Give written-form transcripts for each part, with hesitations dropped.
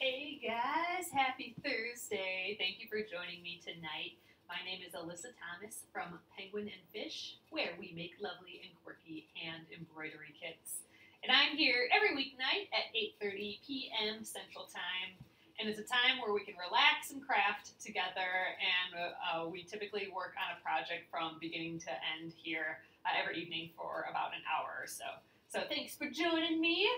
Hey guys, happy Thursday. Thank you for joining me tonight. My name is Alyssa Thomas from Penguin and Fish, where we make lovely and quirky hand embroidery kits. And I'm here every weeknight at 8:30 p.m. Central Time. And it's a time where we can relax and craft together, and we typically work on a project from beginning to end here every evening for about an hour or so. So thanks for joining me.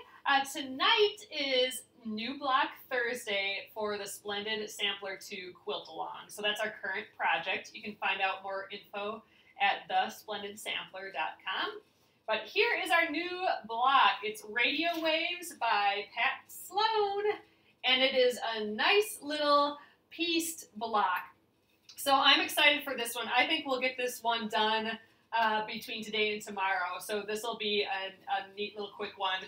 Tonight is New Block Thursday for the Splendid Sampler 2 Quilt Along. So that's our current project. You can find out more info at thesplendidsampler.com. But here is our new block. It's Radio Waves by Pat Sloan, and it is a nice little pieced block. So I'm excited for this one. I think we'll get this one done between today and tomorrow. So this will be a neat little quick one.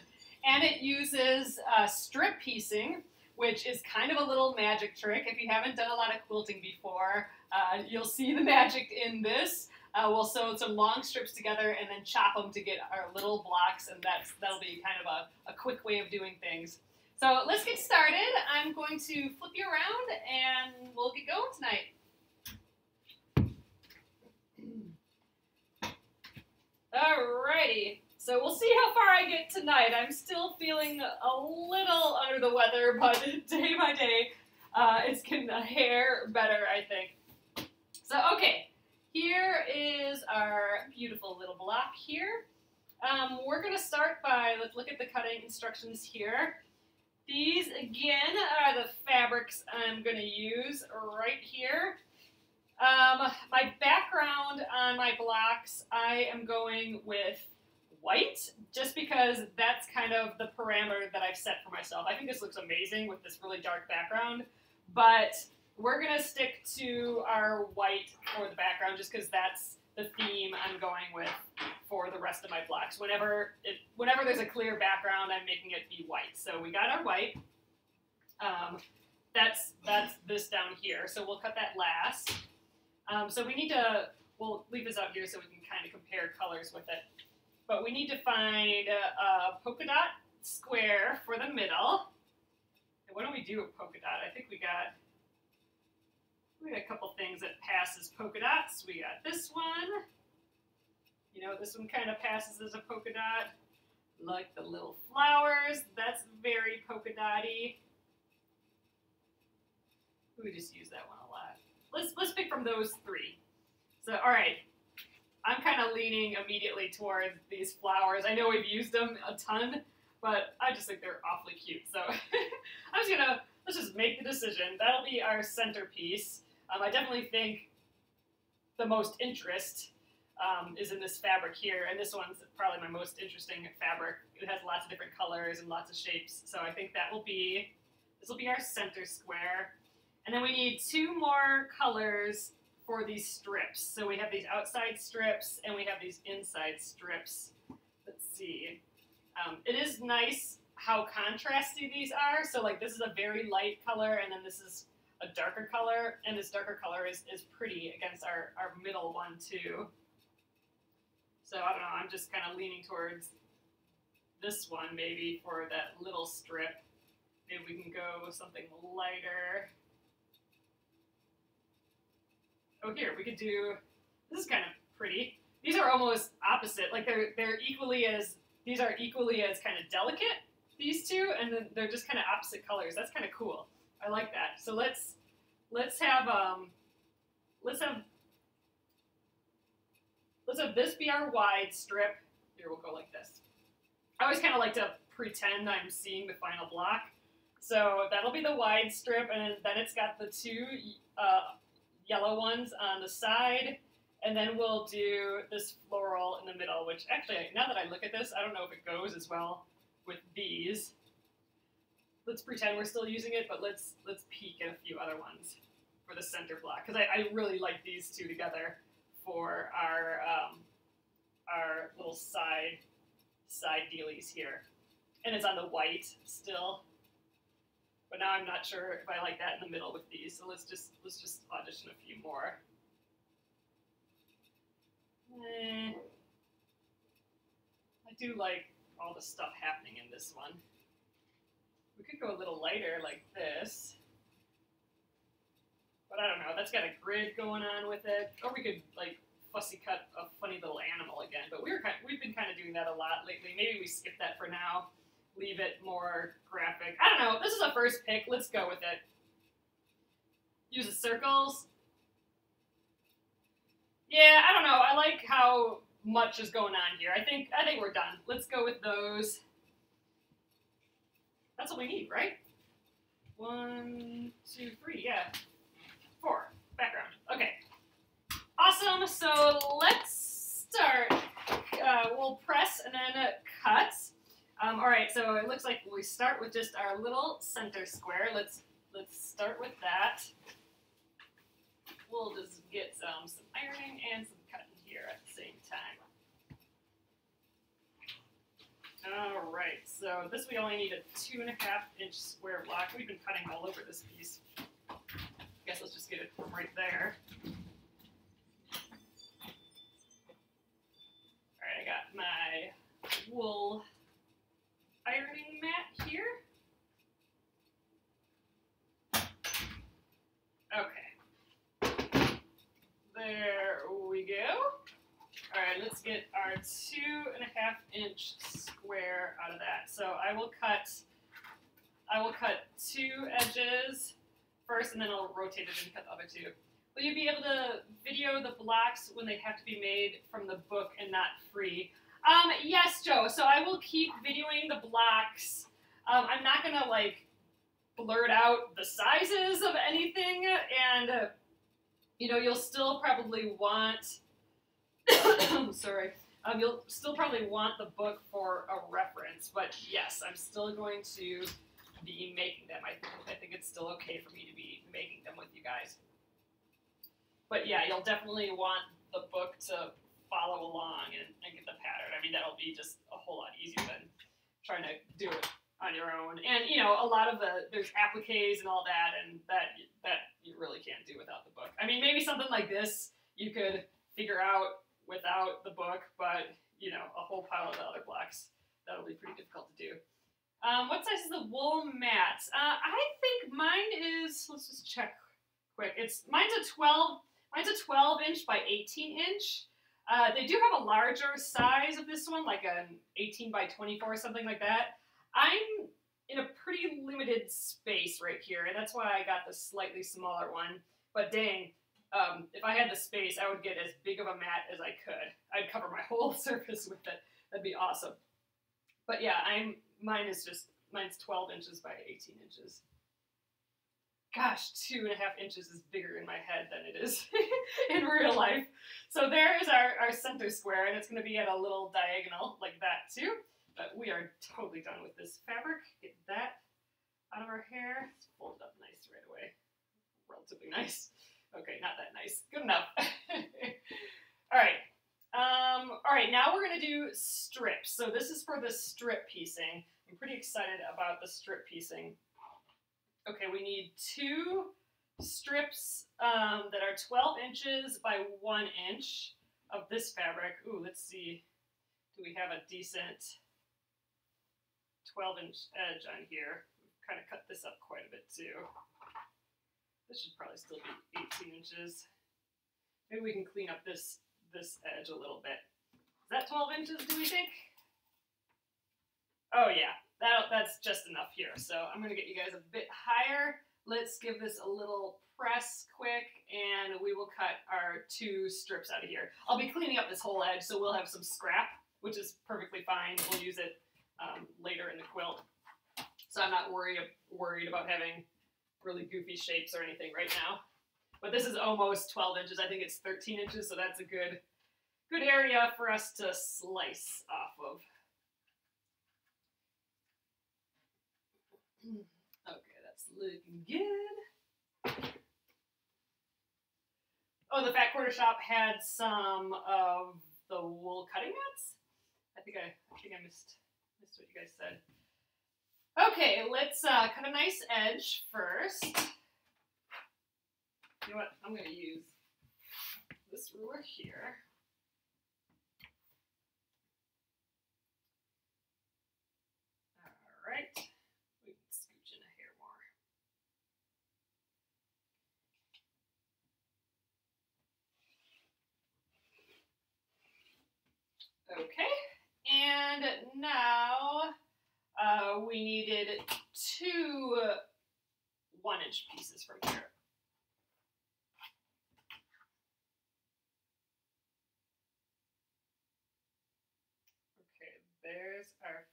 And it uses strip piecing, which is kind of a little magic trick. If you haven't done a lot of quilting before, you'll see the magic in this. We'll sew some long strips together and then chop them to get our little blocks, and that'll be kind of a quick way of doing things. So let's get started. I'm going to flip you around and we'll get going tonight. Alrighty, so we'll see how far I get tonight. I'm still feeling a little under the weather, but day by day, it's getting a hair better, I think. So, okay, here is our beautiful little block here. We're going to start by, let's look at the cutting instructions here. These, again, are the fabrics I'm going to use right here. My background on my blocks, I am going with white, just because that's kind of the parameter that I've set for myself. I think this looks amazing with this really dark background, but we're going to stick to our white for the background just because that's the theme I'm going with for the rest of my blocks. Whenever there's a clear background, I'm making it be white. So we got our white. That's this down here, so we'll cut that last. So we'll leave this out here so we can kind of compare colors with it. But we need to find a polka dot square for the middle. And what do we do with polka dot? I think we got a couple things that passes polka dots. We got this one. You know, this one kind of passes as a polka dot. Like the little flowers, that's very polka dotty. We just use that one a lot. Let's pick from those three. So, all right, I'm kind of leaning immediately towards these flowers. I know we've used them a ton, but I just think they're awfully cute. So let's just make the decision. That'll be our centerpiece. I definitely think the most interest is in this fabric here, and this one's probably my most interesting fabric. It has lots of different colors and lots of shapes, so I think this will be our center square. And then we need two more colors for these strips. So we have these outside strips and we have these inside strips. Let's see. It is nice how contrasty these are. So like this is a very light color and then this is a darker color. And this darker color is pretty against our middle one too. So I don't know, I'm just kind of leaning towards this one maybe for that little strip. Maybe we can go with something lighter. Oh, here, we could do, this is kind of pretty. These are almost opposite, like they're equally as, these are equally as kind of delicate, these two, and then they're just kind of opposite colors. That's kind of cool. I like that. So let's have this be our wide strip. Here, we'll go like this. I always kind of like to pretend I'm seeing the final block. So that'll be the wide strip, and then it's got the two yellow ones on the side, and then we'll do this floral in the middle, which actually, now that I look at this, I don't know if it goes as well with these. Let's pretend we're still using it, but let's peek at a few other ones for the center block, because I really like these two together for our little side dealies here. And it's on the white still. But now I'm not sure if I like that in the middle with these, so let's just audition a few more. I do like all the stuff happening in this one. We could go a little lighter like this. But I don't know, that's got a grid going on with it. Or we could like fussy cut a funny little animal again. But we've been kind of doing that a lot lately. Maybe we skip that for now. Leave it more graphic. I don't know, this is a first pick. Let's go with it. Use the circles. Yeah, I don't know. I like how much is going on here. I think we're done. Let's go with those. That's what we need, right? 1, 2, 3, yeah. 4, background. Okay. Awesome, so let's start. We'll press and then cut. All right, so it looks like we start with just our little center square. Let's start with that. We'll just get some ironing and some cutting here at the same time. All right, so this we only need a 2.5-inch square block. We've been cutting all over this piece. I guess let's just get it from right there. All right, I got my wool ironing mat here. Okay. There we go. All right, let's get our 2.5-inch square out of that. So I will cut 2 edges first, and then I'll rotate it and cut the other 2. Will you be able to video the blocks when they have to be made from the book and not free? Yes, Joe. So I will keep videoing the blocks. I'm not gonna like blurt out the sizes of anything, and you know, you'll still probably want. Sorry. You'll still probably want the book for a reference, but yes, I'm still going to be making them. I think it's still okay for me to be making them with you guys. But yeah, you'll definitely want the book to follow along and get the pattern. I mean, that'll be just a whole lot easier than trying to do it on your own. And you know, a lot of there's appliques and all that, and that you really can't do without the book. I mean, maybe something like this you could figure out without the book, but you know, a whole pile of the other blocks, that'll be pretty difficult to do. What size is the wool mat? I think mine is, let's just check quick. Mine's a 12-inch by 18-inch. They do have a larger size of this one, like an 18 by 24 or something like that. I'm in a pretty limited space right here, and that's why I got the slightly smaller one. But dang, if I had the space, I would get as big of a mat as I could. I'd cover my whole surface with it. That'd be awesome. But yeah, mine's 12 inches by 18 inches. Gosh, 2.5 inches is bigger in my head than it is in real life. So there is our center square, and it's going to be at a little diagonal like that too. But we are totally done with this fabric. Get that out of our hair. It's folded up nice right away. Relatively nice. Okay, not that nice. Good enough. All right. All right, now we're going to do strips. So this is for the strip piecing. I'm pretty excited about the strip piecing. Okay, we need 2 strips that are 12 inches by 1 inch of this fabric. Ooh, let's see. Do we have a decent 12-inch edge on here? We've kind of cut this up quite a bit too. This should probably still be 18 inches. Maybe we can clean up this edge a little bit. Is that 12 inches, do we think? Oh yeah, that's just enough here. So I'm gonna get you guys a bit higher. Let's give this a little press quick, and we will cut our 2 strips out of here. I'll be cleaning up this whole edge, so we'll have some scrap, which is perfectly fine. We'll use it later in the quilt. So I'm not worried about having really goofy shapes or anything right now. But this is almost 12 inches. I think it's 13 inches, so that's a good area for us to slice off of. Okay, that's looking good. Oh, the Fat Quarter Shop had some of the wool cutting mats. I think I missed what you guys said. Okay, let's cut a nice edge first. You know what? I'm going to use this ruler here. All right. We can Okay, and now we needed 2 1-inch pieces from here. Okay, there's our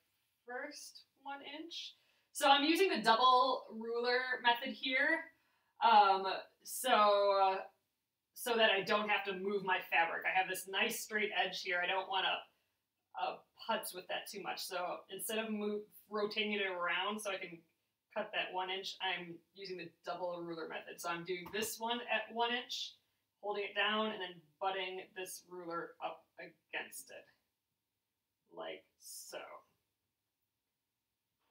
first 1-inch. So I'm using the double ruler method here, so that I don't have to move my fabric. I have this nice straight edge here. I don't want to putz with that too much. So instead of rotating it around so I can cut that 1-inch, I'm using the double ruler method. So I'm doing this one at 1-inch, holding it down, and then butting this ruler up against it, like so.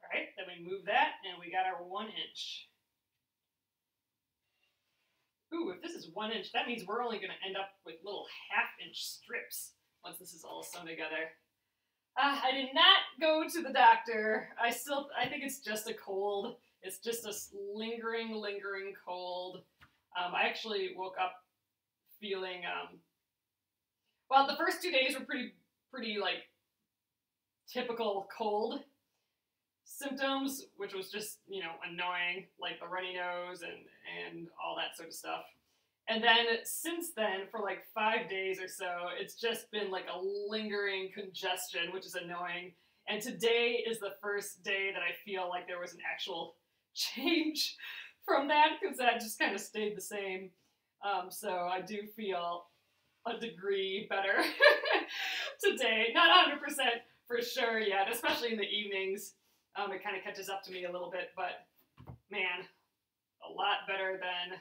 All right, then we move that, and we got our 1-inch. Ooh, if this is 1-inch, that means we're only going to end up with little 1/2-inch strips once this is all sewn together. I did not go to the doctor. I think it's just a cold. It's just a lingering cold. I actually woke up feeling, well, the first 2 days were pretty like typical cold symptoms, which was just, annoying, like the runny nose and all that sort of stuff. And then since then, for like 5 days or so, it's just been like a lingering congestion, which is annoying. And today is the first day that I feel like there was an actual change from that, because that just kind of stayed the same. So I do feel a degree better today. Not 100% for sure yet, especially in the evenings. It kind of catches up to me a little bit, but man, a lot better than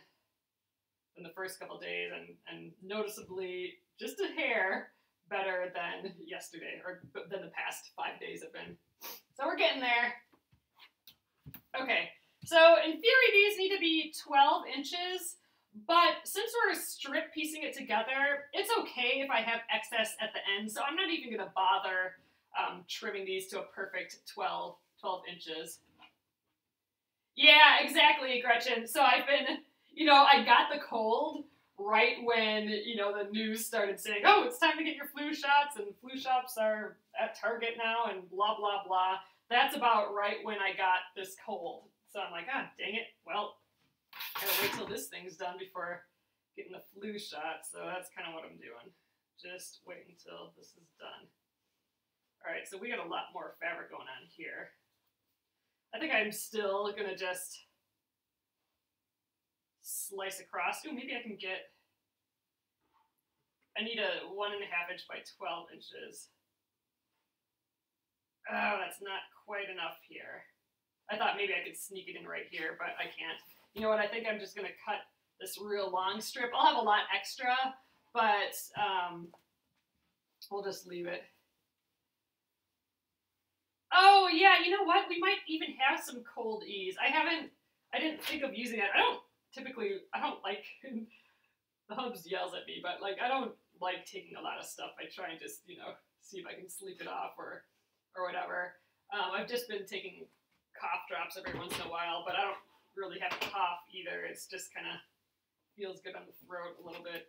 the first couple days, and noticeably just a hair better than yesterday, or than the past 5 days have been. So we're getting there. Okay, so in theory these need to be 12 inches, but since we're strip piecing it together, it's okay if I have excess at the end, so I'm not even going to bother trimming these to a perfect 12 inches. Yeah, exactly, Gretchen. So I've been, I got the cold right when, the news started saying, oh, it's time to get your flu shots, and flu shots are at Target now, and blah, blah, blah. That's about right when I got this cold. So I'm like, ah, dang it. Well, I gotta wait till this thing's done before getting the flu shot. So that's kind of what I'm doing. Just wait until this is done. All right, so we got a lot more fabric going on here. I think I'm still gonna just slice across. Ooh, maybe I can get, I need a 1.5 inch by 12 inches. Oh, that's not quite enough here. I thought maybe I could sneak it in right here, but I can't. You know what, I think I'm just gonna cut this real long strip. I'll have a lot extra, but we'll just leave it. Oh yeah, you know what? We might even have some cold ease. I didn't think of using that. I don't like, the hubs yells at me, but like, I don't like taking a lot of stuff. I try and just, see if I can sleep it off or whatever. I've just been taking cough drops every once in a while, but I don't really have a cough either. It's just kind of feels good on the throat a little bit.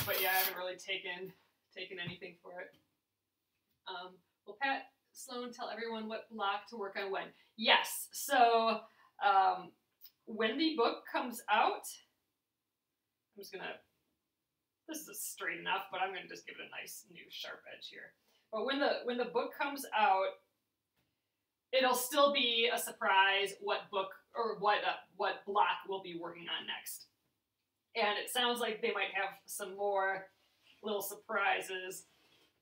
But yeah, I haven't really taken anything for it. Will Pat Sloan tell everyone what block to work on when? Yes. So when the book comes out, I'm just gonna, this is straight enough, but I'm gonna just give it a nice new sharp edge here. But when the book comes out, it'll still be a surprise what book or what block we'll be working on next. And it sounds like they might have some more little surprises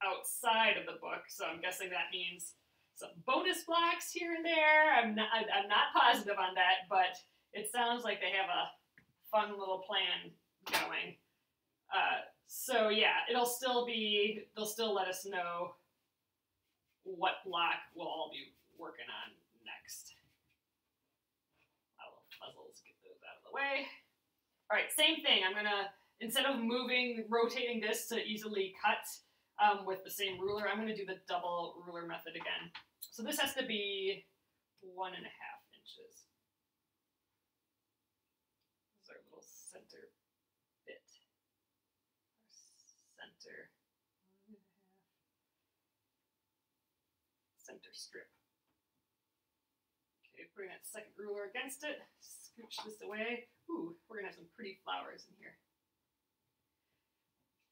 outside of the book, so I'm guessing that means some bonus blocks here and there. I'm not positive on that, but it sounds like they have a fun little plan going. So yeah, they'll still let us know what block we'll all be working on next. My little puzzles, get those out of the way. All right, same thing. I'm gonna, instead of rotating this to easily cut with the same ruler, I'm gonna do the double ruler method again. So this has to be 1.5 inches. This is our little center bit. Our center. center strip. Okay, putting that second ruler against it, scooch this away. Ooh, we're gonna have some pretty flowers in here.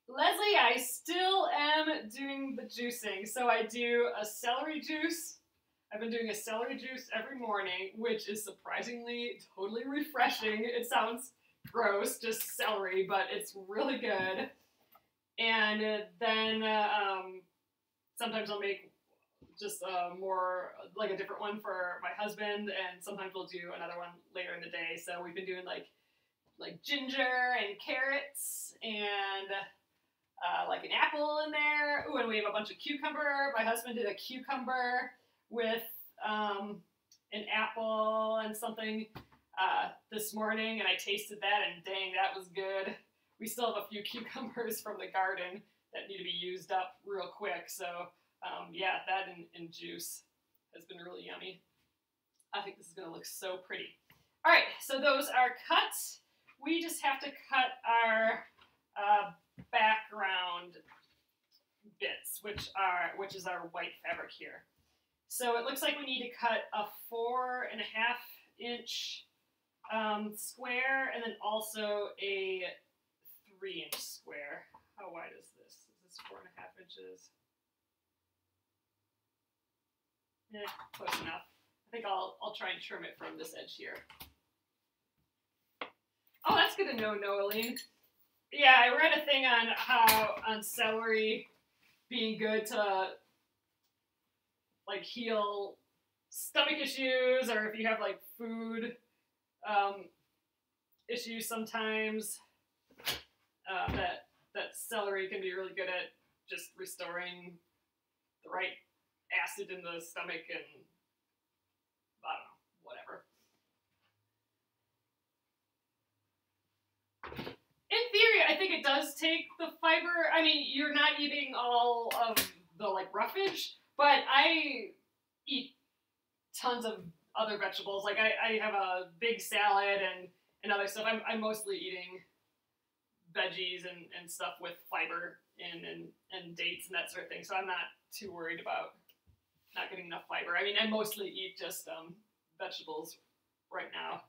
Leslie, I still am doing the juicing. So I do a celery juice. I've been doing a celery juice every morning, which is surprisingly totally refreshing. It sounds gross, just celery, but it's really good. And then sometimes I'll make just more, like a different one for my husband, and sometimes we'll do another one later in the day. So we've been doing like ginger and carrots and like an apple in there. Ooh, and we have a bunch of cucumber. My husband did a cucumber with an apple and something this morning, and I tasted that, and dang, that was good. We still have a few cucumbers from the garden that need to be used up real quick. So yeah, that and juice has been really yummy. I think this is going to look so pretty. All right, so those are cut. We just have to cut our background bits, which is our white fabric here. So it looks like we need to cut a 4.5 inch square, and then also a 3 inch square. How wide is this? Is this 4.5 inches? Close enough. I think I'll try and trim it from this edge here. Oh, that's good to know, Noeline. Yeah, I read a thing on celery being good to like heal stomach issues, or if you have like food issues sometimes, that celery can be really good at just restoring the right acid in the stomach, and I don't know, whatever. In theory, I think it does take the fiber. I mean, you're not eating all of the like roughage, but I eat tons of other vegetables. Like I have a big salad and other stuff. I'm mostly eating veggies and stuff with fiber and dates and that sort of thing. So I'm not too worried about not getting enough fiber. I mean, I mostly eat just vegetables right now.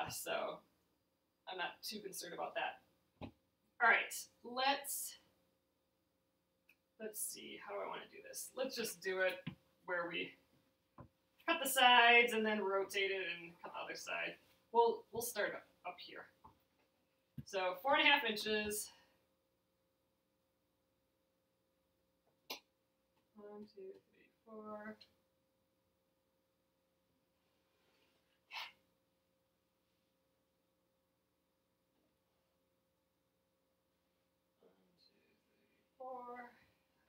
So I'm not too concerned about that. All right, let's see how I want to do this. Let's just do it where we cut the sides and then rotate it and cut the other side. We'll start up here. So 4.5 inches. 1, 2, 3, 4. All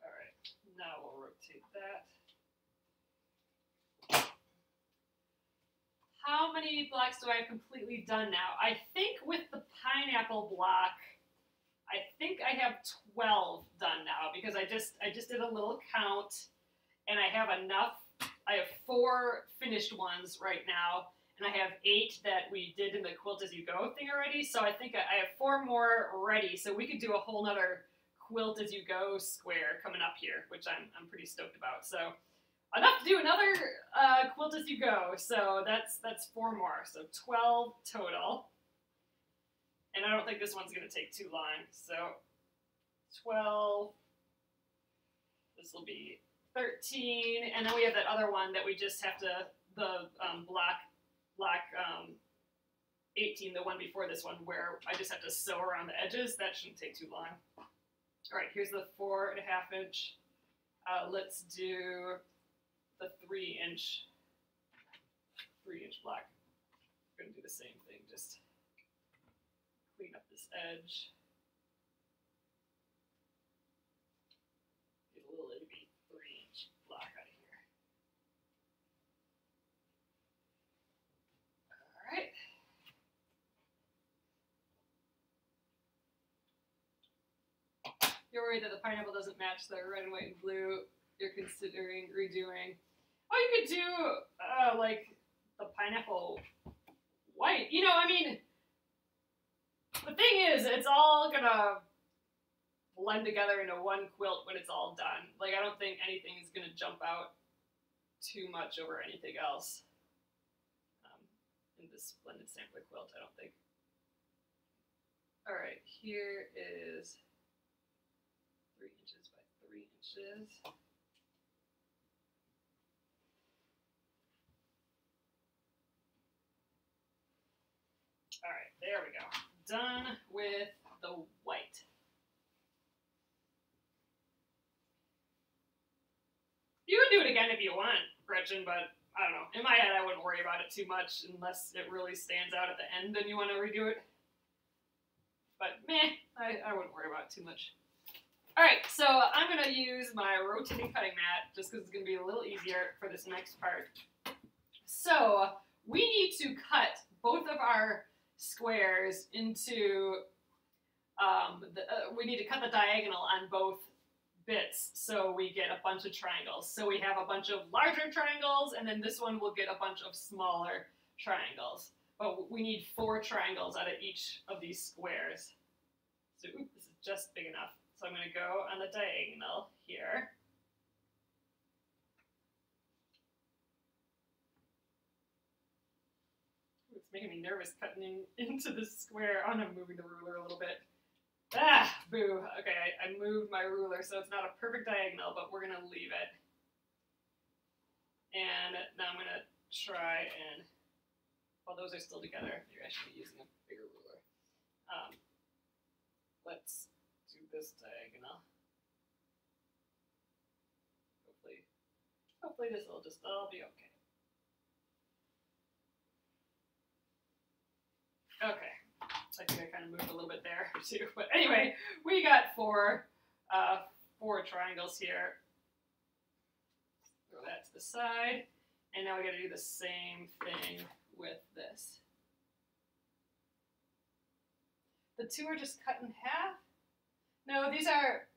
right, now we'll rotate that. How many blocks do I have completely done now? I think with the pineapple block, I think I have 12 done now, because I just did a little count, and I have enough. I have 4 finished ones right now, and I have 8 that we did in the quilt as you go thing already. So I think I have 4 more ready. So we could do a whole nother quilt as you go square coming up here, which I'm pretty stoked about. So enough to do another quilt as you go. So that's 4 more. So 12 total. And I don't think this one's going to take too long. So 12. This will be 13. And then we have that other one that we just have to, the block 18, the one before this one, where I just have to sew around the edges. That shouldn't take too long. All right, here's the 4.5 inch. Let's do the 3 inch block. I'm gonna do the same thing, just clean up this edge. Get a little itty bitty 3 inch block out of here. All right. You're worried that the pineapple doesn't match the red and white and blue you're considering redoing. Oh, you could do like the pineapple white. You know, I mean, the thing is, it's all gonna blend together into one quilt when it's all done. Like, I don't think anything is gonna jump out too much over anything else in this Splendid Sampler quilt, I don't think. All right, here is 3 inches by 3 inches. All right, there we go. Done with the white. You would do it again if you want, Gretchen, but I don't know. In my head, I wouldn't worry about it too much unless it really stands out at the end and you want to redo it. But meh, I wouldn't worry about it too much. All right, so I'm going to use my rotating cutting mat just because it's going to be a little easier for this next part. So we need to cut both of our squares into, we need to cut the diagonal on both bits so we get a bunch of triangles. So we have a bunch of larger triangles, and then this one will get a bunch of smaller triangles. But we need 4 triangles out of each of these squares. So oops, this is just big enough. So I'm going to go on the diagonal here. It's making me nervous cutting into this square. Oh, I'm moving the ruler a little bit. Ah, boo. Okay, I moved my ruler, so it's not a perfect diagonal, but we're going to leave it. And now I'm going to try and, while those are still together, you're actually using a bigger ruler. Let's do this diagonal. Hopefully this will just all be okay. Okay. I think I kind of moved a little bit there too, but anyway, we got 4 triangles here. Throw that to the side, and now we got to do the same thing with this. The 2 are just cut in half? No, these are,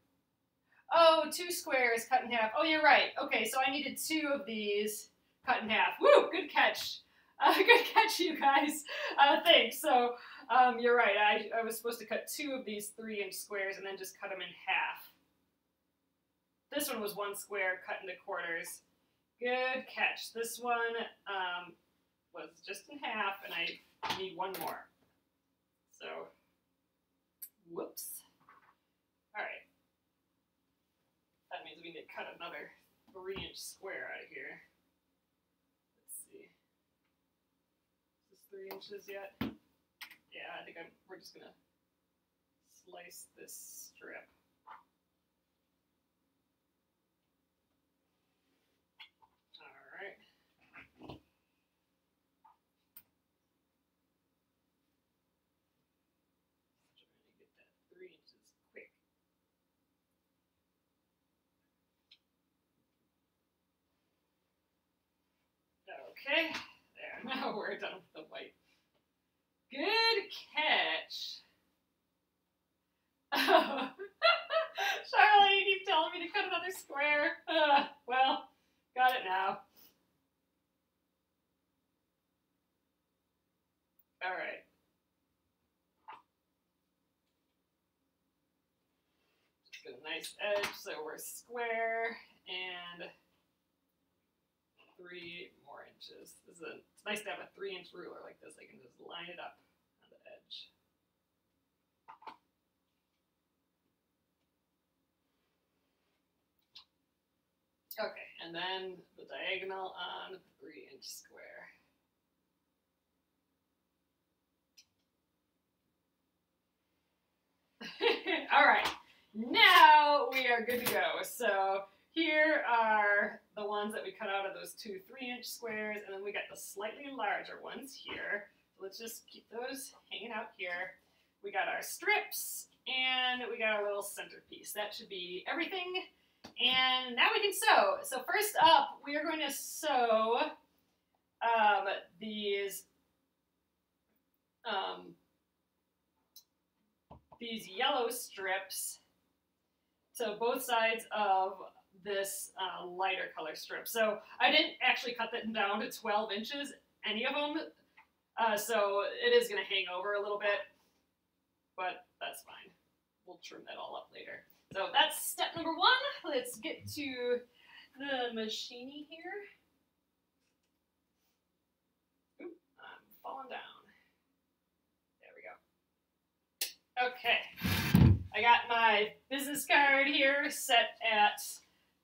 oh, 2 squares cut in half. Oh, you're right. Okay, so I needed 2 of these cut in half. Woo, good catch. Good catch, you guys. Thanks. So, you're right. I was supposed to cut 2 of these 3-inch squares and then just cut them in half. This one was 1 square cut into quarters. Good catch. This one was just in half, and I need 1 more. So, whoops. All right. That means we need to cut another 3-inch square out of here. Let's see. Is this 3 inches yet? Yeah, I think we're just gonna slice this strip. All right. Trying to get that 3 inches quick. Okay, there. Now we're done with the white. Good catch. Oh. Charlotte, you keep telling me to cut another square. Well, got it now. All right. Just get a nice edge so we're square, and 3 more inches. It's nice to have a 3-inch ruler like this. I can just line it up on the edge. Okay, and then the diagonal on the 3-inch square. All right, now we are good to go. So here are the ones that we cut out of those 2 3-inch squares, and then we got the slightly larger ones here. So let's just keep those hanging out here. We got our strips, and we got our little centerpiece. That should be everything. And now we can sew. So first up, we are going to sew these yellow strips to both sides of this lighter color strip. So I didn't actually cut that down to 12 inches, any of them, so it is going to hang over a little bit, but that's fine. We'll trim that all up later. So that's step number 1. Let's get to the machining here. Okay, I got my business card here set at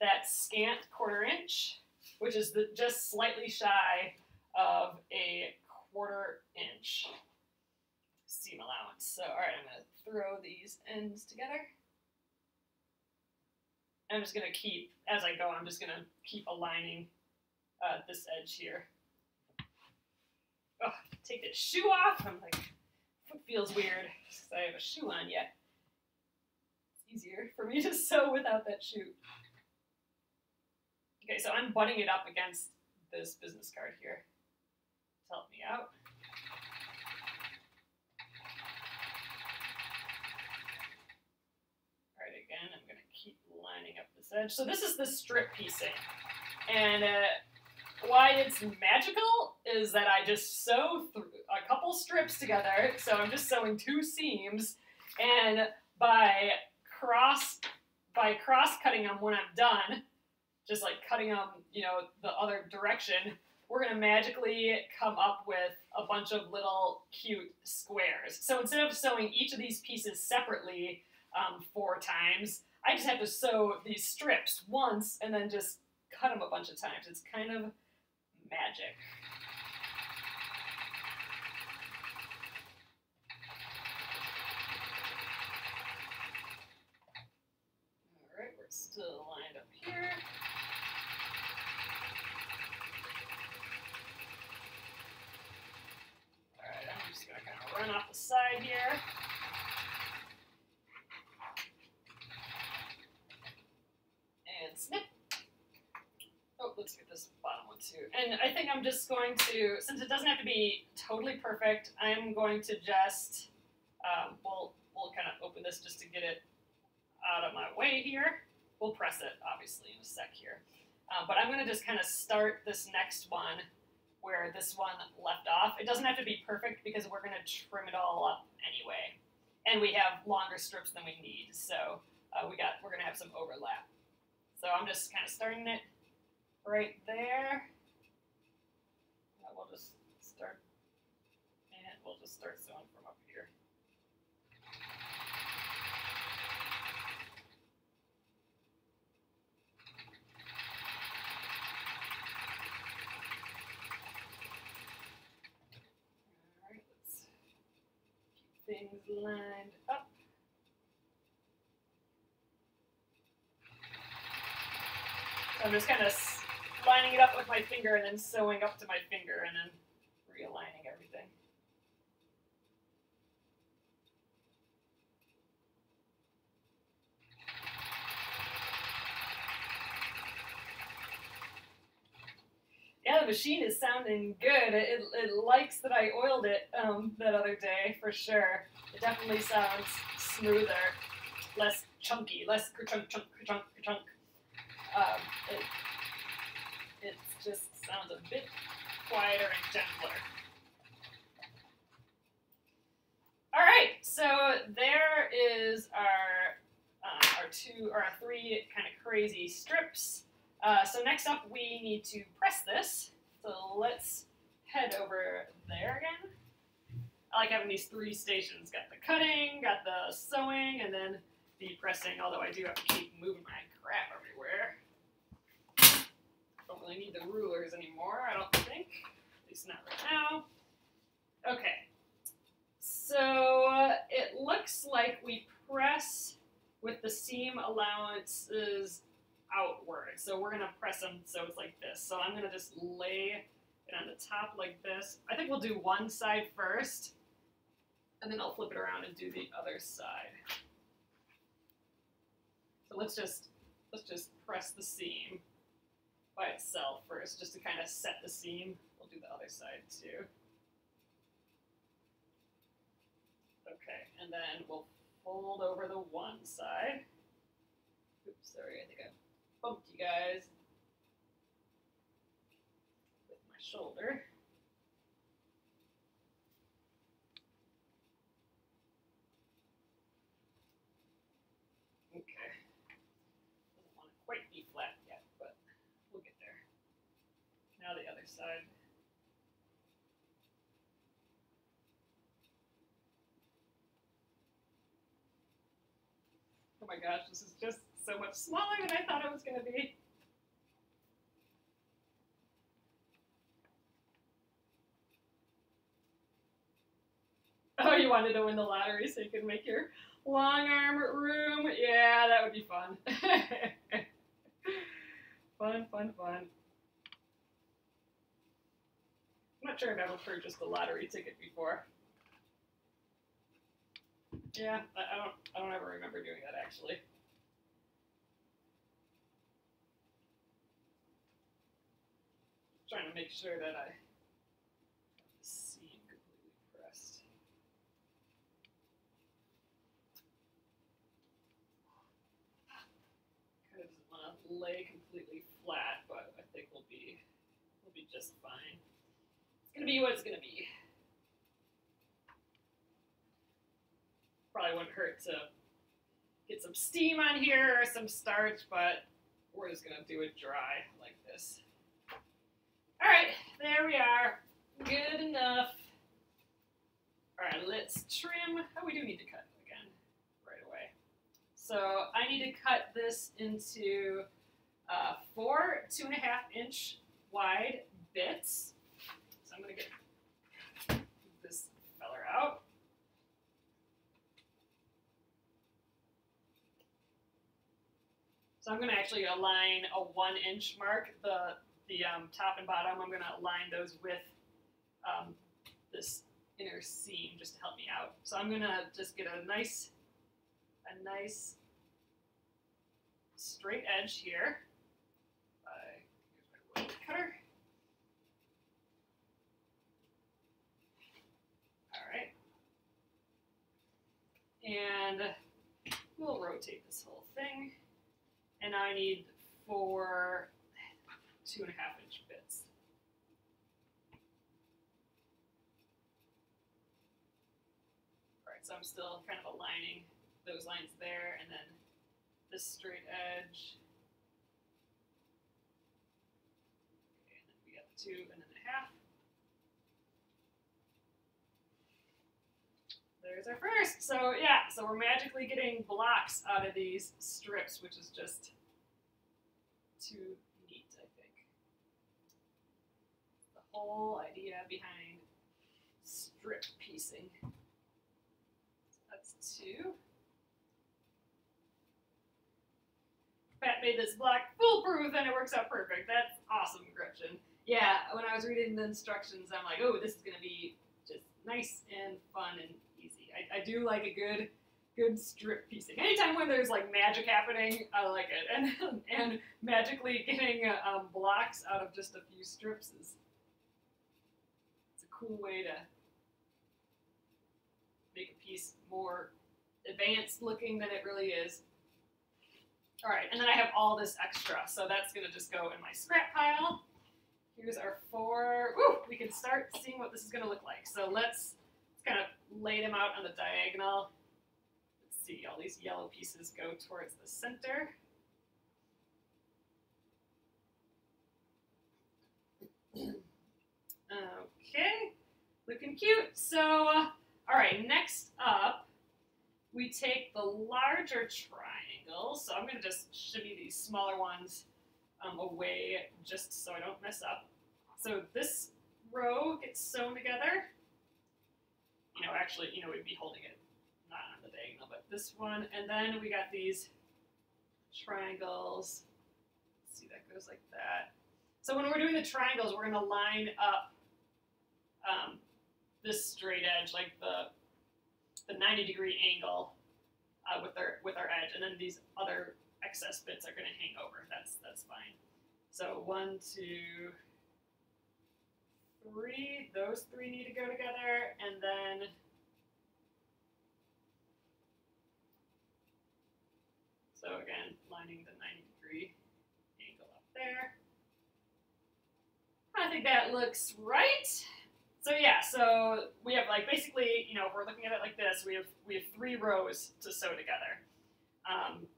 that scant 1/4 inch, which is just slightly shy of a 1/4 inch seam allowance. So, all right, I'm going to throw these ends together. I'm just going to keep, as I go, I'm just going to keep aligning this edge here. Oh, take this shoe off. I'm like, foot feels weird because I have a shoe on yet. It's easier for me to sew without that shoe. Okay, so I'm butting it up against this business card here to help me out. All right, again, I'm going to keep lining up this edge. So this is the strip piecing. And why it's magical is that I just sew a couple strips together. So I'm just sewing 2 seams, and by cross cutting them when I'm done, just like cutting them, you know, the other direction, we're gonna magically come up with a bunch of little cute squares. So instead of sewing each of these pieces separately 4 times, I just have to sew these strips once and then just cut them a bunch of times. It's kind of magic. All right, we're still lined up here. All right, I'm just gonna kind of run off the side here. And snip. Oh, let's get this bottom one too. And I think I'm just going to, since it doesn't have to be totally perfect, I'm going to just, we'll kind of open this just to get it out of my way here. We'll press it, obviously, in a sec here. But I'm going to just kind of start this next one where this one left off. It doesn't have to be perfect because we're going to trim it all up anyway. And we have longer strips than we need, so we're going to have some overlap. So I'm just kind of starting it right there. We'll just start, and we'll just start sewing from up here. All right, let's keep things lined up. So I'm just kind of lining it up with my finger and then sewing up to my finger and then realigning everything. Yeah, the machine is sounding good. It likes that I oiled it that other day, for sure. It definitely sounds smoother, less chunky, less kerchunk, chunk, kerchunk, kerchunk. It just sounds a bit quieter and gentler. All right, so there is our 3 kind of crazy strips. So next up, we need to press this. So let's head over there again. I like having these 3 stations. Got the cutting, got the sewing, and then the pressing, although I do have to keep moving my crap everywhere. Don't really need the rulers anymore, I don't think. At least not right now. Okay. So it looks like we press with the seam allowances outward. So we're going to press them so it's like this. So I'm going to just lay it on the top like this. I think we'll do one side first, and then I'll flip it around and do the other side. So let's just press the seam by itself first, just to kind of set the seam. We'll do the other side too. Okay, and then we'll fold over the one side. Oops, sorry, I think I bumped you guys with my shoulder. Okay. Doesn't want to quite be flat yet, but we'll get there. Now the other side. Oh my gosh, this is just so much smaller than I thought it was going to be. Oh, you wanted to win the lottery so you could make your long arm room? Yeah, that would be fun. Fun, fun, fun. I'm not sure if I've ever purchased a lottery ticket before. Yeah, I don't ever remember doing that actually. Trying to make sure that I have the seam completely pressed. Kind of doesn't want to lay completely flat, but I think we'll be just fine. It's gonna be what it's gonna be. Probably wouldn't hurt to get some steam on here or some starch, but we're just gonna do it dry like this. All right, there we are. Good enough. All right, let's trim. Oh, we do need to cut again right away. So I need to cut this into 4 2.5-inch wide bits. So I'm gonna get this feller out. So I'm going to actually align a 1-inch mark. The top and bottom, I'm going to align those with this inner seam just to help me out. So I'm going to just get a nice straight edge here. Here's my rotary cutter. All right. And we'll rotate this whole thing. And I need 4 2.5-inch bits. All right, so I'm still kind of aligning those lines there, and then this straight edge. Okay, and then we got 2.5. There's our first. So yeah, so we're magically getting blocks out of these strips, which is just too neat, I think. The whole idea behind strip piecing. So that's 2. Pat made this block foolproof and it works out perfect. That's awesome, Gretchen. Yeah, when I was reading the instructions, I'm like, oh, this is going to be just nice and fun and easy. I do like a good strip piecing. Anytime when there's like magic happening, I like it. And magically getting blocks out of just a few strips is it's a cool way to make a piece more advanced looking than it really is. All right, and then I have all this extra, so that's gonna just go in my scrap pile. Here's our 4. Ooh, we can start seeing what this is gonna look like. So let's kind of lay them out on the diagonal. Let's see, all these yellow pieces go towards the center. Okay, looking cute. So, all right, next up, we take the larger triangle. So I'm gonna just shimmy these smaller ones away just so I don't mess up. So this row gets sewn together. Actually, we'd be holding it not on the diagonal, but this one. And then we got these triangles. Let's see, that goes like that. So when we're doing the triangles, we're gonna line up this straight edge, like the 90-degree angle with our edge, and then these other excess bits are gonna hang over. That's fine. So 1, 2, 3, those 3 need to go together, and then so again, lining the 90-degree angle up there. I think that looks right. So yeah, so we have like basically, if we're looking at it like this, we have 3 rows to sew together.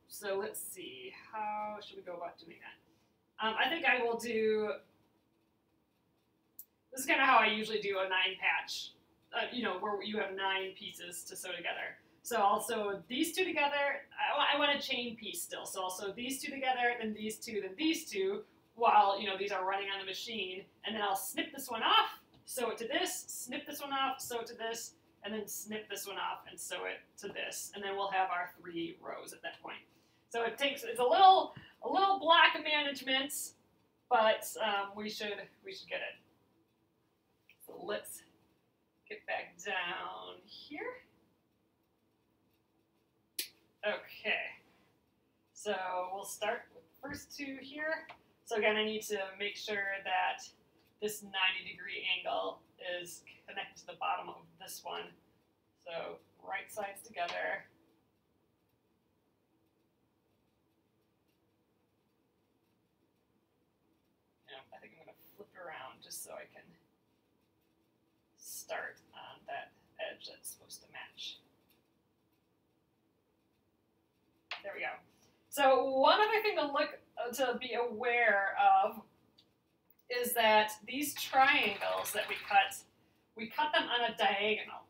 So let's see, how should we go about doing that? I think I will do. This is kind of how I usually do a 9-patch, where you have 9 pieces to sew together. So also these two together, I want a chain piece still. So also these two together, then these two, while, you know, these are running on the machine. And then I'll snip this one off, sew it to this, snip this one off, sew it to this, and then snip this one off and sew it to this. And then we'll have our 3 rows at that point. So it's a little block management, but we should get it. So let's get back down here. Okay, so we'll start with the first 2 here. So again, I need to make sure that this 90-degree angle is connected to the bottom of this one. So right sides together. Yeah, I think I'm going to flip it around just so I can start on that edge that's supposed to match. There we go. So one other thing to be aware of is that these triangles that we cut them on a diagonal.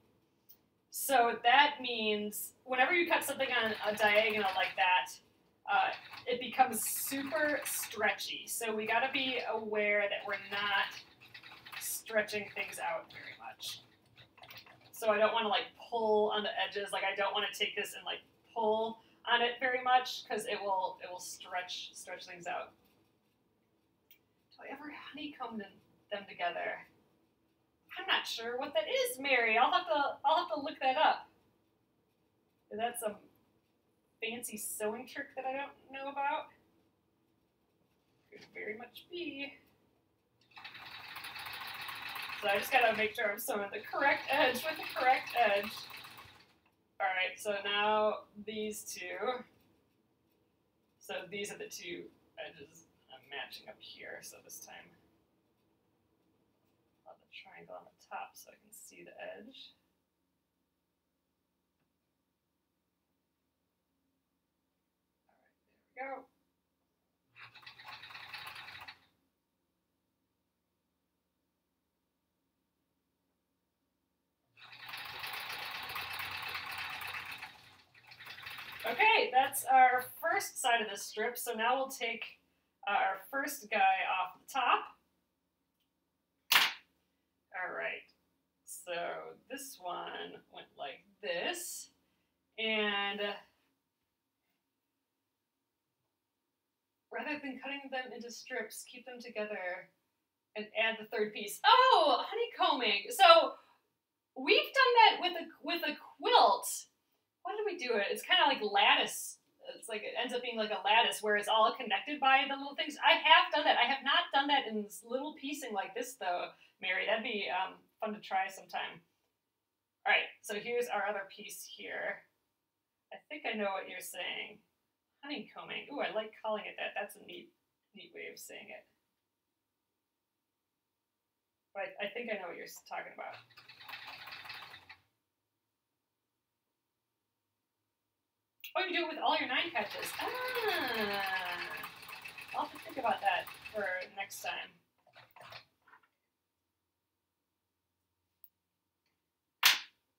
So that means whenever you cut something on a diagonal like that, it becomes super stretchy. So we got to be aware that we're not stretching things out very much. So I don't want to like pull on the edges. Like I don't want to take this and like pull on it very much because it will stretch things out. Do I ever honeycomb them together? I'm not sure what that is, Mary. I'll have to look that up. Is that some fancy sewing trick that I don't know about? Could very much be. So I just gotta make sure I'm sewing the correct edge with the correct edge. Alright, so now these 2. So these are the 2 edges I'm matching up here. So this time I'll have the triangle on the top so I can see the edge. Alright, there we go. Okay, that's our first side of the strip. So now we'll take our first guy off the top. All right, so this one went like this. And rather than cutting them into strips, keep them together and add the 3rd piece. Oh, honeycombing. So we've done that with a quilt. Why did we do it? It's kind of like lattice. It's like it ends up being like a lattice where it's all connected by the little things. I have done that. I have not done that in little piecing like this though, Mary. That'd be fun to try sometime. All right, so here's our other piece here. I think I know what you're saying. Honeycombing. Ooh, I like calling it that. That's a neat way of saying it. But I think I know what you're talking about. Oh, you do it with all your 9 catches. I'll have to think about that for next time.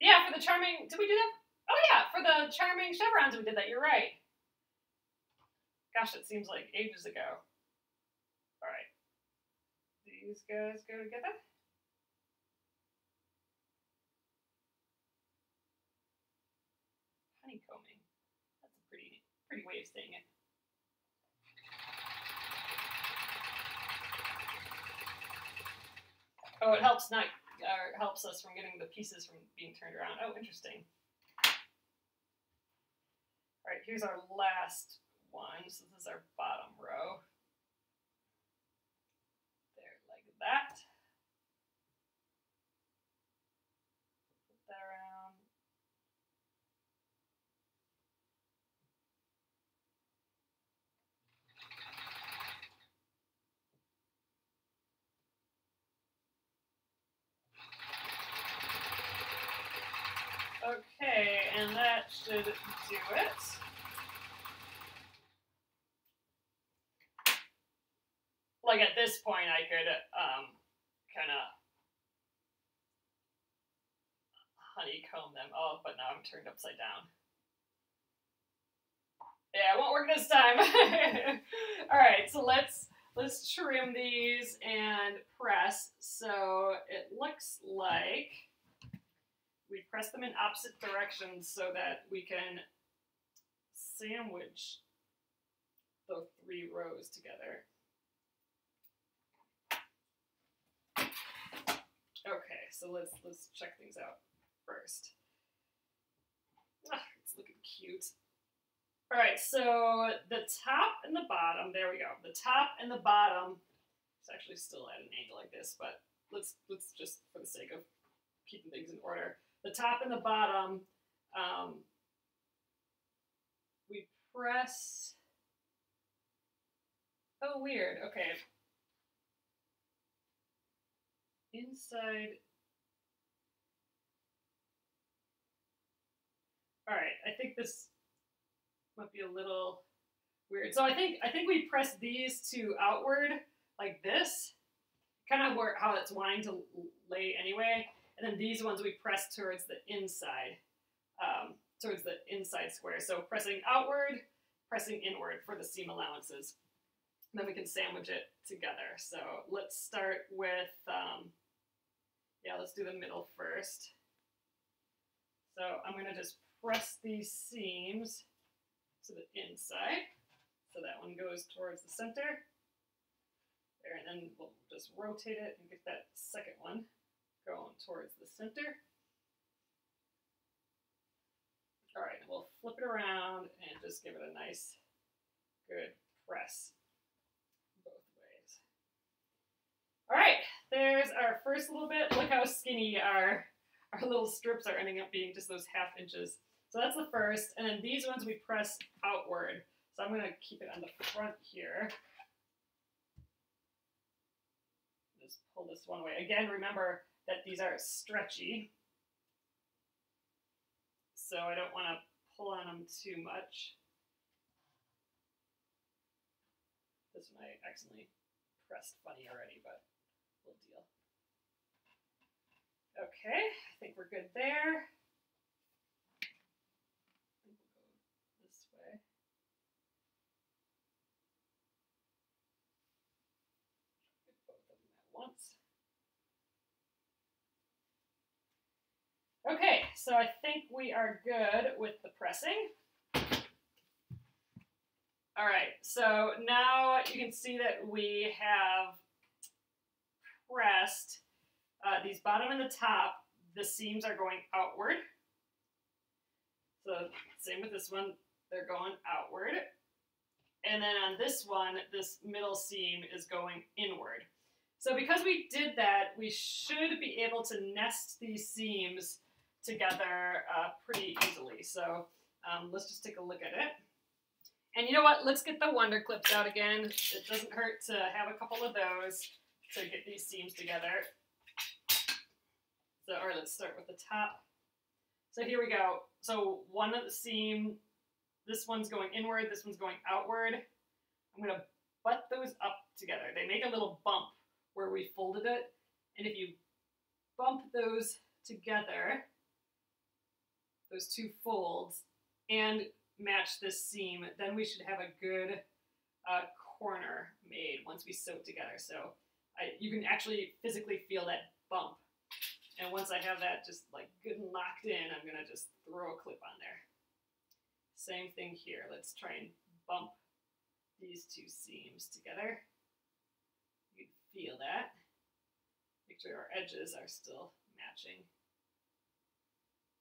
Yeah, for the charming, did we do that? Oh yeah, for the charming chevrons we did that, you're right. Gosh, it seems like ages ago. All right, these guys go together. Honeycombing. That's a pretty way of saying it. Oh, it helps helps us from getting the pieces from being turned around. Oh, interesting. All right, here's our last one. So this is our bottom row. There, like that. Flip that around. Okay, and that should do it. Like at this point, I could kind of honeycomb them. Oh, but now I'm turned upside down. Yeah, it won't work this time. All right, so let's trim these and press. So it looks like we press them in opposite directions so that we can sandwich the 3 rows together. Okay, so let's check things out first. It's looking cute. All right, so the top and the bottom, there we go. The top and the bottom, it's actually still at an angle like this, but let's just, for the sake of keeping things in order. The top and the bottom, we press, oh weird, okay. Inside, all right, I think this might be a little weird. So I think we press these two outward like this, kind of how it's wanting to lay anyway. And then these ones we press towards the inside square. So pressing outward, pressing inward for the seam allowances. And then we can sandwich it together. So let's start with, let's do the middle first. So I'm gonna just press these seams to the inside. So that one goes towards the center. There, and then we'll just rotate it and get that second one going towards the center. All right, we'll flip it around and just give it a nice, good press both ways. All right, there's our first little bit. Look how skinny our little strips are ending up being, just those 1/2 inches. So that's the first, and then these ones we press outward. So I'm gonna keep it on the front here. Just pull this one way. Again, remember that these are stretchy. So I don't want to pull on them too much. This one I accidentally pressed funny already, but we'll deal. Okay, I think we're good there. I think we'll go this way. Get both of them at once. Okay, so I think we are good with the pressing. All right, so now you can see that we have pressed these bottom and the top. The seams are going outward. So same with this one, they're going outward. And then on this one, this middle seam is going inward. So because we did that, we should be able to nest these seams together pretty easily. So let's just take a look at it. And you know what? Let's get the Wonder Clips out again. It doesn't hurt to have a couple of those to get these seams together. So, all right, let's start with the top. So here we go. So one of the seam, this one's going inward, this one's going outward. I'm going to butt those up together. They make a little bump where we folded it. And if you bump those together, those two folds, and match this seam, then we should have a good corner made once we sew it together. So you can actually physically feel that bump. And once I have that just like good and locked in, I'm gonna just throw a clip on there. Same thing here. Let's try and bump these two seams together. You can feel that. Make sure our edges are still matching.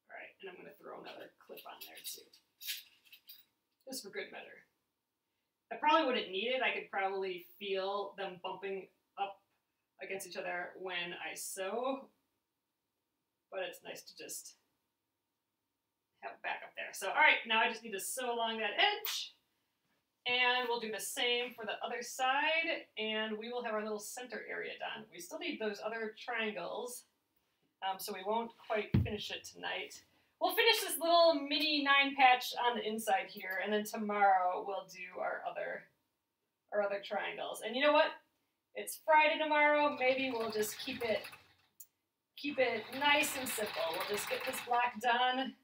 All right, and I'm gonna throw another clip on there too. Just for good measure. I probably wouldn't need it. I could probably feel them bumping up against each other when I sew, but it's nice to just have it back up there. So, all right, now I just need to sew along that edge, and we'll do the same for the other side, and we will have our little center area done. We still need those other triangles, so we won't quite finish it tonight. We'll finish this little mini 9-patch on the inside here, and then tomorrow we'll do our other triangles. And you know what? It's Friday tomorrow. Maybe we'll just keep it keep it nice and simple. We'll just get this block done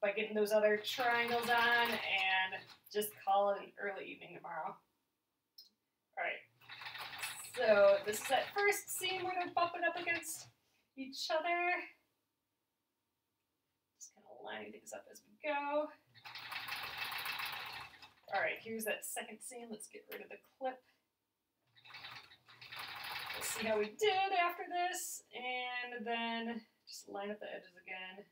by getting those other triangles on and just call it an early evening tomorrow. All right, so this is that first seam where they're bumping up against each other. Just kind of lining things up as we go. All right, here's that second seam. Let's get rid of the clip. We'll see how we did after this, and then just line up the edges again.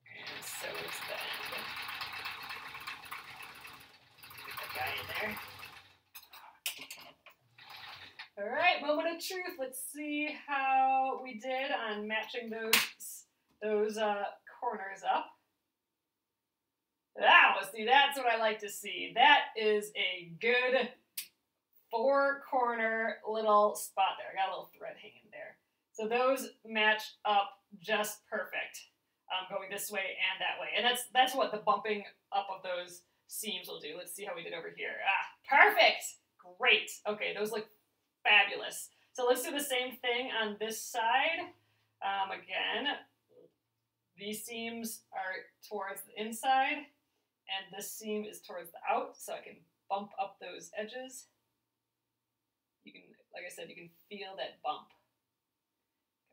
And so is the end. Get that guy in there. All right, moment of truth. Let's see how we did on matching those corners up. Ah, see, that's what I like to see. That is a good 4-corner little spot there. I got a little thread hanging there. So those match up just perfect, going this way and that way. And that's what the bumping up of those seams will do. Let's see how we did over here. Ah, perfect. Great. Okay, those look fabulous. So let's do the same thing on this side. Again, these seams are towards the inside, and this seam is towards the out, so I can bump up those edges. You can, like I said, you can feel that bump.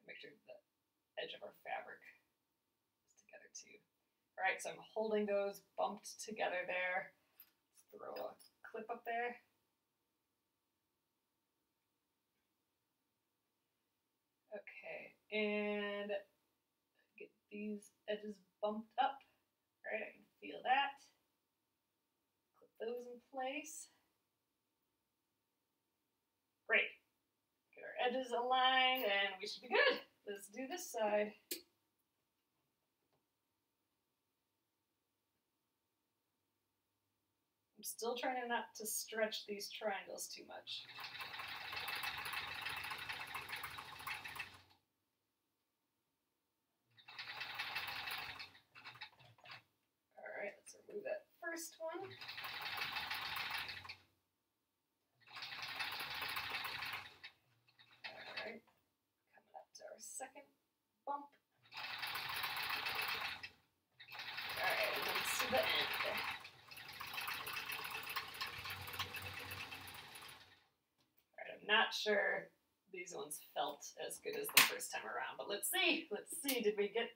Make sure the edge of our fabric is together too. All right, so I'm holding those bumped together there. Let's throw a clip up there. Okay, and get these edges bumped up. All right, I can feel that. Clip those in place. Great. Get our edges aligned and we should be good. Let's do this side. I'm still trying not to stretch these triangles too much. All right, let's remove that first one. Second bump. All right, and then to the end. All right, I'm not sure these ones felt as good as the first time around, but let's see. Let's see, did we get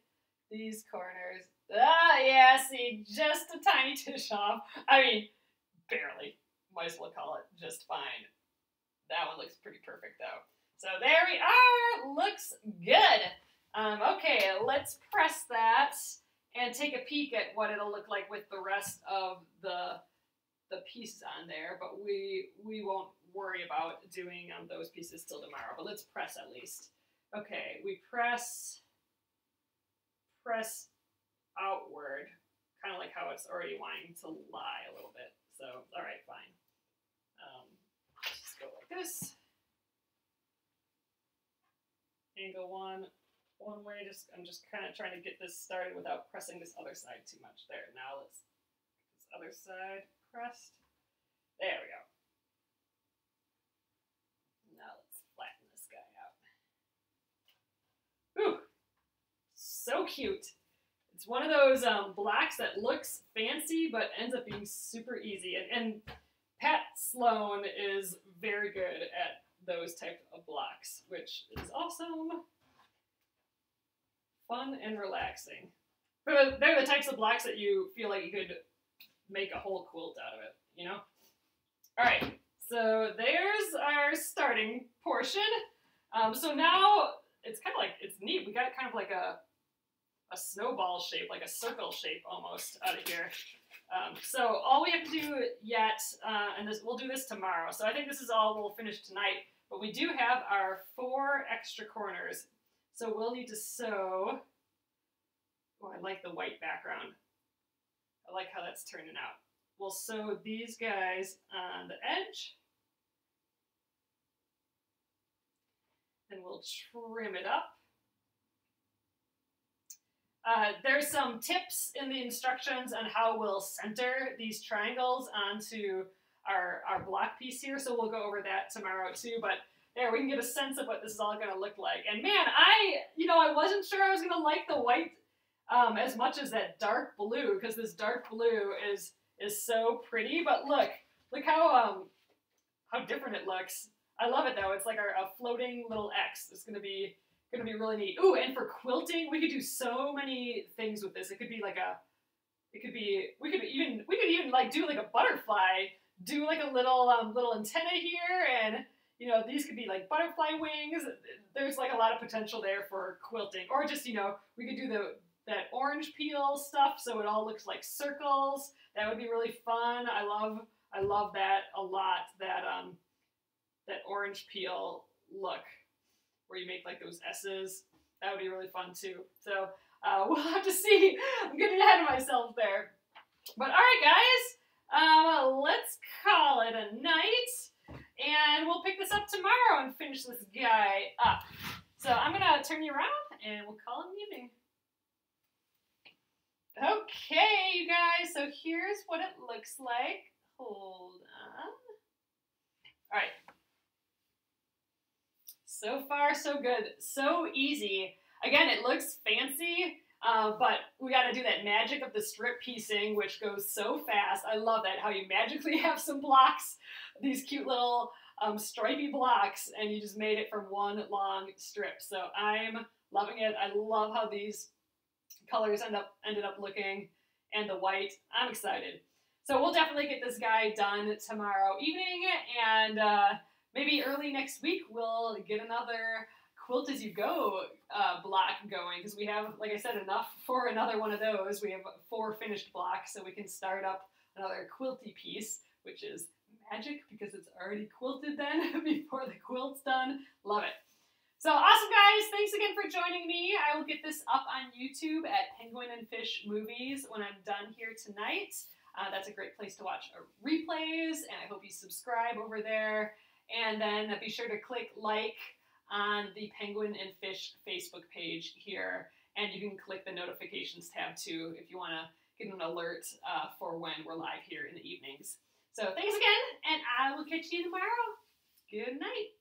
these corners? Ah, yeah, see, just a tiny tish off. I mean, barely. Might as well call it just fine. That one looks pretty perfect, though. So there we are, looks good. Okay, let's press that and take a peek at what it'll look like with the rest of the pieces on there, but we won't worry about doing those pieces till tomorrow, but let's press at least. Okay, we press outward, kind of like how it's already wanting to lie a little bit. So, all right, fine. Just go like this. Angle one way, I'm just kind of trying to get this started without pressing this other side too much. There, now let's get this other side pressed. There we go. Now let's flatten this guy out. Ooh, so cute. It's one of those blocks that looks fancy but ends up being super easy. And Pat Sloan is very good at those type of blocks, which is awesome. Fun and relaxing. They're the types of blocks that you feel like you could make a whole quilt out of it, you know? All right, so there's our starting portion. So now it's kind of like, it's neat. We got kind of like a snowball shape, like a circle shape almost out of here. So all we have to do yet, and we'll do this tomorrow. So I think this is all we'll finish tonight. But we do have our 4 extra corners. So we'll need to sew. Oh, I like the white background. I like how that's turning out. We'll sew these guys on the edge. And we'll trim it up. There's some tips in the instructions on how we'll center these triangles onto our block piece here, so we'll go over that tomorrow too, but there, we can get a sense of what this is all going to look like. And man, I wasn't sure I was going to like the white as much as that dark blue, because this dark blue is so pretty. But look how different it looks. I love it though. It's like a floating little X. It's gonna be really neat. Ooh, and for quilting, we could do so many things with this. We could even like do like a butterfly, do like a little antenna here, and these could be like butterfly wings. There's like a lot of potential there for quilting, or just we could do that orange peel stuff so it all looks like circles. That would be really fun. I love that a lot. That orange peel look where you make like those S's. That would be really fun too. So we'll have to see. I'm getting ahead of myself there. But all right, guys, let's call it a night, and we'll pick this up tomorrow and finish this guy up. So I'm gonna turn you around, and we'll call it an evening. Okay, you guys. So here's what it looks like. Hold on. All right. So far, so good. So easy. Again, it looks fancy, but we got to do that magic of the strip piecing, which goes so fast. I love that, how you magically have some blocks, these cute little stripy blocks, and you just made it from one long strip. So I'm loving it. I love how these colors ended up looking, and the white. I'm excited. So we'll definitely get this guy done tomorrow evening, and maybe early next week we'll get another quilt as you go block going, because we have, like I said, enough for another one of those. We have 4 finished blocks, so we can start up another quilty piece, which is magic because it's already quilted then before the quilt's done. Love it. So awesome, guys. Thanks again for joining me. I will get this up on YouTube at Penguin and Fish Movies when I'm done here tonight. That's a great place to watch replays, and I hope you subscribe over there. And then be sure to click like on the Penguin and Fish Facebook page here, and you can click the notifications tab too if you want to get an alert for when we're live here in the evenings. So thanks again, and I will catch you tomorrow. Good night.